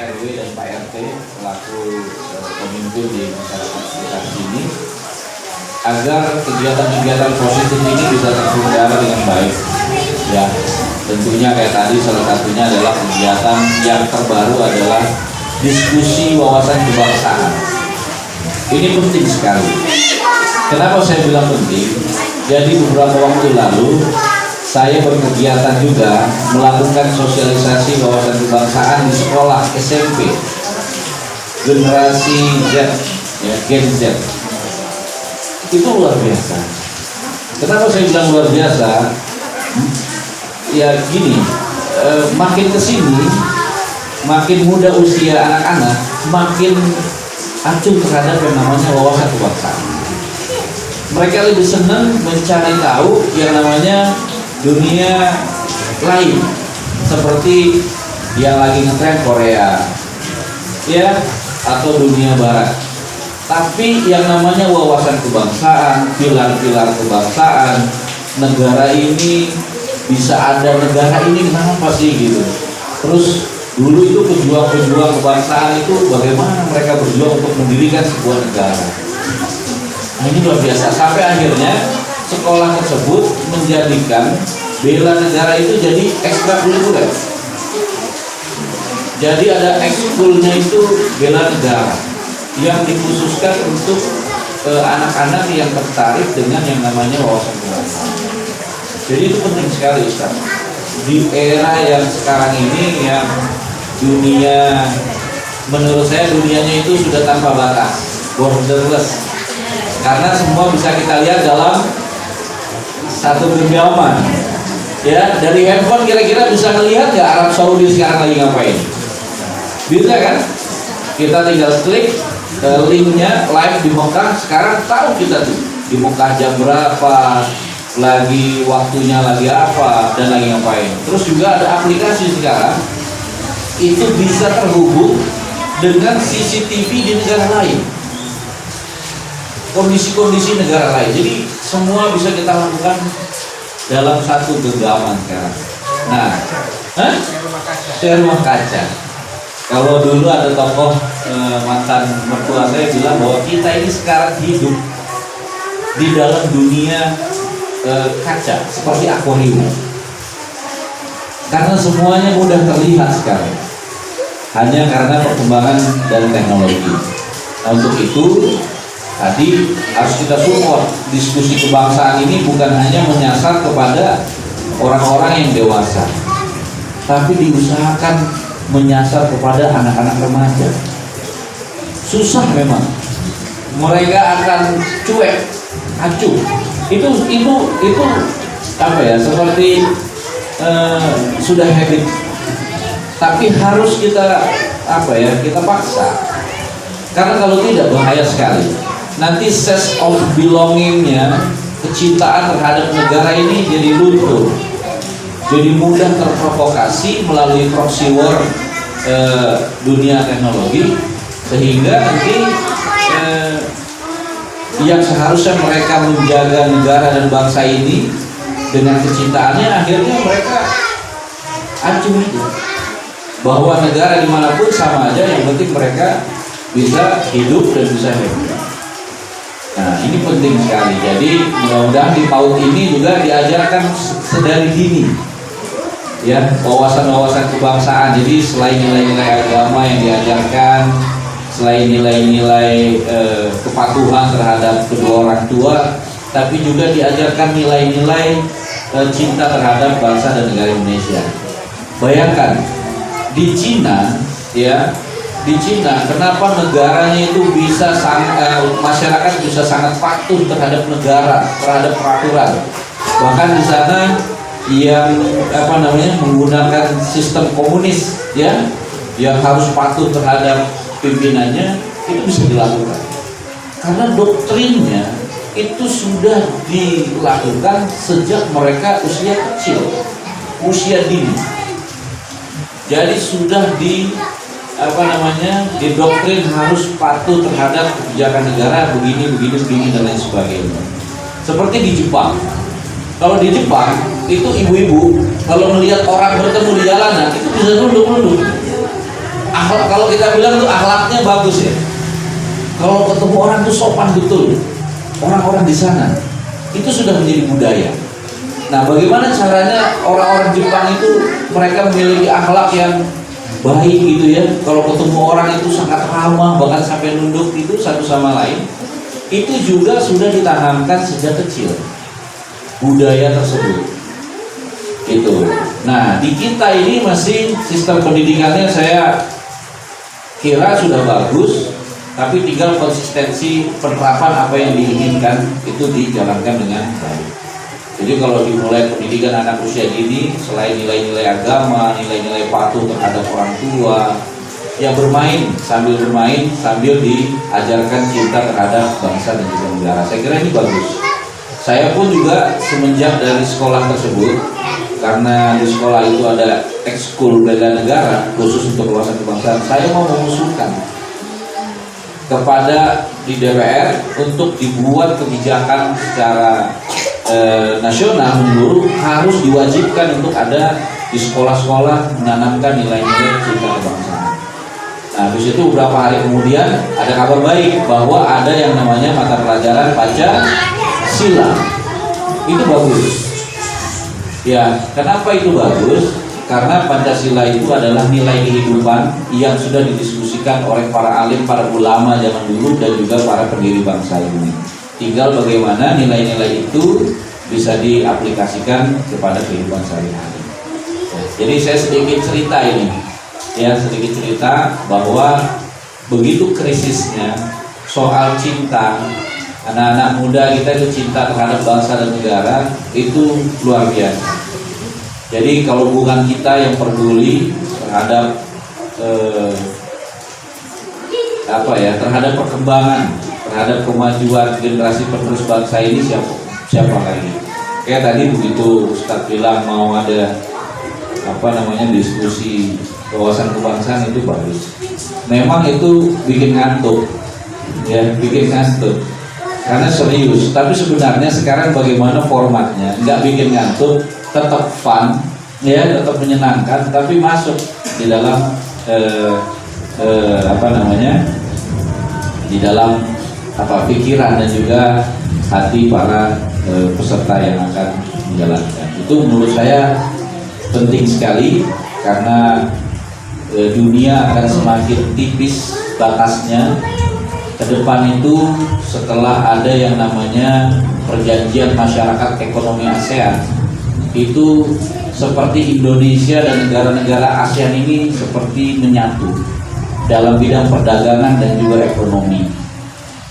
RW dan Pak RT selaku pemimpin di masyarakat sekitar sini agar kegiatan-kegiatan positif ini bisa terselenggara dengan baik. Ya, tentunya kayak tadi salah satunya adalah kegiatan yang terbaru adalah diskusi wawasan kebangsaan. Ini penting sekali. Kenapa saya bilang penting? Jadi beberapa waktu lalu saya berkegiatan juga melakukan sosialisasi wawasan kebangsaan di sekolah SMP generasi Z, ya, Gen Z. Itu luar biasa. Kenapa saya bilang luar biasa? Ya gini, makin kesini, makin muda usia anak-anak, makin acuh terhadap yang namanya wawasan kebangsaan. Mereka lebih senang mencari tahu yang namanya dunia lain, seperti yang lagi ngetren Korea, ya, atau dunia Barat. Tapi yang namanya wawasan kebangsaan, pilar-pilar kebangsaan, negara ini bisa ada negara ini kenapa sih gitu. Terus dulu itu pejuang-pejuang kebangsaan itu bagaimana mereka berjuang untuk mendirikan sebuah negara. Nah ini luar biasa, sampai akhirnya sekolah tersebut menjadikan bela negara itu jadi ekstrakurikuler. Jadi ada ekskulnya itu bela negara yang dikhususkan untuk anak-anak yang tertarik dengan yang namanya wawasan kebangsaan. Jadi itu penting sekali, Ustaz. Di era yang sekarang ini yang dunia, menurut saya dunianya itu sudah tanpa batas, borderless. Karena semua bisa kita lihat dalam satu genggaman. Ya, dari handphone kira-kira bisa melihat nggak Arab Saudi sekarang lagi ngapain? Bisa kan? Kita tinggal klik linknya live di Mekah. Sekarang tahu kita tuh di Mekah jam berapa, lagi waktunya lagi apa, dan lagi ngapain. Terus juga ada aplikasi sekarang itu bisa terhubung dengan CCTV di negara lain, kondisi-kondisi negara lain. Jadi semua bisa kita lakukan dalam satu genggaman sekarang. Nah, share rumah kaca. Kalau dulu ada tokoh mantan mertua saya bilang bahwa kita ini sekarang hidup di dalam dunia kaca seperti akuarium. Karena semuanya mudah terlihat sekarang, hanya karena perkembangan dan teknologi. Nah, untuk itu tadi harus kita support diskusi kebangsaan ini, bukan hanya menyasar kepada orang-orang yang dewasa, tapi diusahakan menyasar kepada anak-anak remaja. Susah memang, mereka akan cuek, acuh. Itu apa ya? Seperti sudah habit. Tapi harus kita apa ya? Kita paksa. Karena kalau tidak bahaya sekali. Nanti sense of belongingnya, kecintaan terhadap negara ini jadi luntur, jadi mudah terprovokasi melalui proxy war dunia teknologi, sehingga nanti yang seharusnya mereka menjaga negara dan bangsa ini dengan kecintaannya, akhirnya mereka acuh itu bahwa negara dimanapun sama aja, yang penting mereka bisa hidup dan bisa happy. Nah ini penting sekali. Jadi mudah-mudahan di PAUD ini juga diajarkan sedari dini, ya, wawasan-wawasan kebangsaan. Jadi selain nilai-nilai agama yang diajarkan, selain nilai-nilai kepatuhan terhadap kedua orang tua, tapi juga diajarkan nilai-nilai cinta terhadap bangsa dan negara Indonesia. Bayangkan di Cina, ya, di Cina, kenapa negaranya itu bisa masyarakat bisa sangat patuh terhadap negara, terhadap peraturan. Bahkan di sana yang menggunakan sistem komunis, ya, yang harus patuh terhadap pimpinannya, itu bisa dilakukan karena doktrinnya itu sudah dilakukan sejak mereka usia kecil, usia dini. Jadi sudah didoktrin harus patuh terhadap kebijakan negara begini dan lain sebagainya. Seperti di Jepang. Kalau di Jepang itu ibu-ibu kalau melihat orang bertemu di jalanan itu bisa nunduk-nunduk. akhlak, kalau kita bilang tuh akhlaknya bagus ya. Kalau ketemu orang tuh sopan betul. Orang-orang di sana itu sudah menjadi budaya. Nah, bagaimana caranya orang-orang Jepang itu mereka memiliki akhlak yang baik gitu ya. Kalau ketemu orang itu sangat ramah, bahkan sampai nunduk itu satu sama lain. Itu juga sudah ditanamkan sejak kecil budaya tersebut. Itu. Nah, di kita ini masih sistem pendidikannya saya kira sudah bagus, tapi tinggal konsistensi penerapan apa yang diinginkan itu dijalankan dengan baik. Jadi kalau dimulai pendidikan anak usia dini, selain nilai-nilai agama, nilai-nilai patuh terhadap orang tua, ya bermain sambil diajarkan cinta terhadap bangsa dan juga negara. Saya kira ini bagus. Saya pun juga semenjak dari sekolah tersebut, karena di sekolah itu ada ekskul bela negara khusus untuk wawasan kebangsaan, saya mau mengusulkan kepada di DPR untuk dibuat kebijakan secara nasional menurut harus diwajibkan untuk ada di sekolah-sekolah menanamkan nilai-nilai cinta kebangsaan. Nah, habis itu beberapa hari kemudian ada kabar baik bahwa ada yang namanya mata pelajaran Pancasila. Itu bagus. Ya, kenapa itu bagus? Karena Pancasila itu adalah nilai kehidupan yang sudah didiskusikan oleh para alim, para ulama zaman dulu dan juga para pendiri bangsa ini. Tinggal bagaimana nilai-nilai itu bisa diaplikasikan kepada kehidupan sehari-hari. Jadi saya sedikit cerita ini, ya sedikit cerita bahwa begitu krisisnya soal cinta, anak-anak muda kita itu cinta terhadap bangsa dan negara itu luar biasa. Jadi kalau bukan kita yang peduli terhadap terhadap perkembangan, terhadap kemajuan generasi penerus bangsa ini siapa lagi? Kayak tadi begitu Ustadz bilang mau ada diskusi wawasan kebangsaan itu bagus. Memang itu bikin ngantuk, ya bikin ngantuk. Karena serius. Tapi sebenarnya sekarang bagaimana formatnya? Nggak bikin ngantuk, tetap fun, ya tetap menyenangkan, tapi masuk di dalam di dalam pikiran dan juga hati para peserta yang akan menjalankan. Itu menurut saya penting sekali karena dunia akan semakin tipis batasnya ke depan itu setelah ada yang namanya perjanjian masyarakat ekonomi ASEAN. Itu seperti Indonesia dan negara-negara ASEAN ini seperti menyatu dalam bidang perdagangan dan juga ekonomi.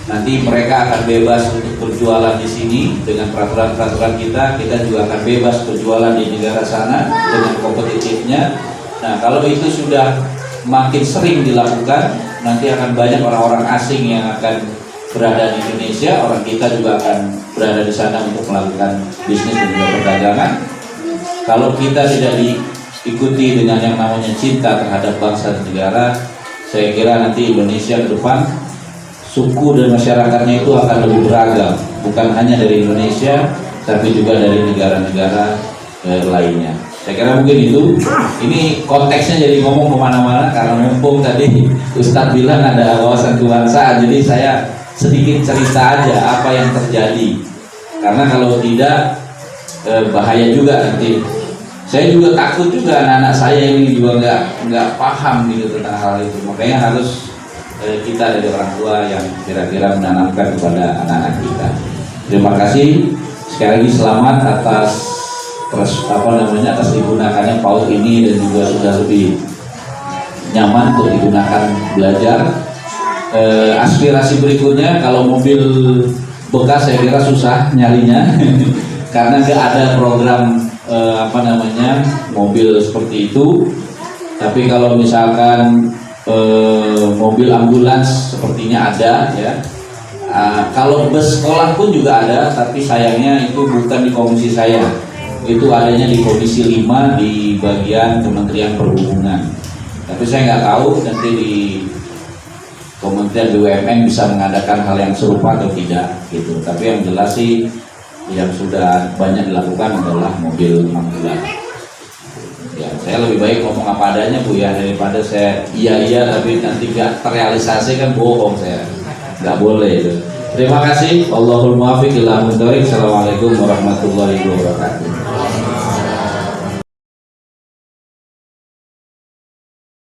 Nanti mereka akan bebas untuk berjualan di sini dengan peraturan-peraturan kita juga akan bebas berjualan di negara sana dengan kompetitifnya. Nah, kalau itu sudah makin sering dilakukan, nanti akan banyak orang-orang asing yang akan berada di Indonesia, orang kita juga akan berada di sana untuk melakukan bisnis dan juga perdagangan. Kalau kita tidak diikuti dengan yang namanya cinta terhadap bangsa dan negara, saya kira nanti Indonesia ke depan suku dan masyarakatnya itu akan lebih beragam, bukan hanya dari Indonesia, tapi juga dari negara-negara lainnya. Saya kira mungkin itu. Ini konteksnya jadi ngomong kemana-mana karena mumpung tadi Ustadz bilang ada wawasan kebangsaan, jadi saya sedikit cerita aja apa yang terjadi. Karena kalau tidak bahaya juga nanti. Saya juga takut juga anak-anak saya ini juga nggak paham gitu tentang hal itu. Makanya harus kita dari orang tua yang kira-kira menanamkan kepada anak-anak kita. Terima kasih sekali lagi, selamat atas digunakannya PAUD ini dan juga sudah lebih nyaman untuk digunakan belajar. Aspirasi berikutnya kalau mobil bekas saya kira susah nyarinya karena nggak ada program mobil seperti itu. Tapi kalau misalkan mobil ambulans sepertinya ada ya. Kalau bus sekolah pun juga ada, tapi sayangnya itu bukan di komisi saya. Itu adanya di komisi 5 di bagian Kementerian Perhubungan. Tapi saya nggak tahu nanti di Kementerian BUMN bisa mengadakan hal yang serupa atau tidak gitu. Tapi yang jelas sih yang sudah banyak dilakukan adalah mobil ambulans. Ya, saya lebih baik ngomong apa adanya Bu ya, daripada saya iya tapi nanti nggak terrealisasi kan bohong saya. Nggak boleh itu. Terima kasih. Allahul muwaffiq ila muthoriq. Assalamualaikum warahmatullahi wabarakatuh.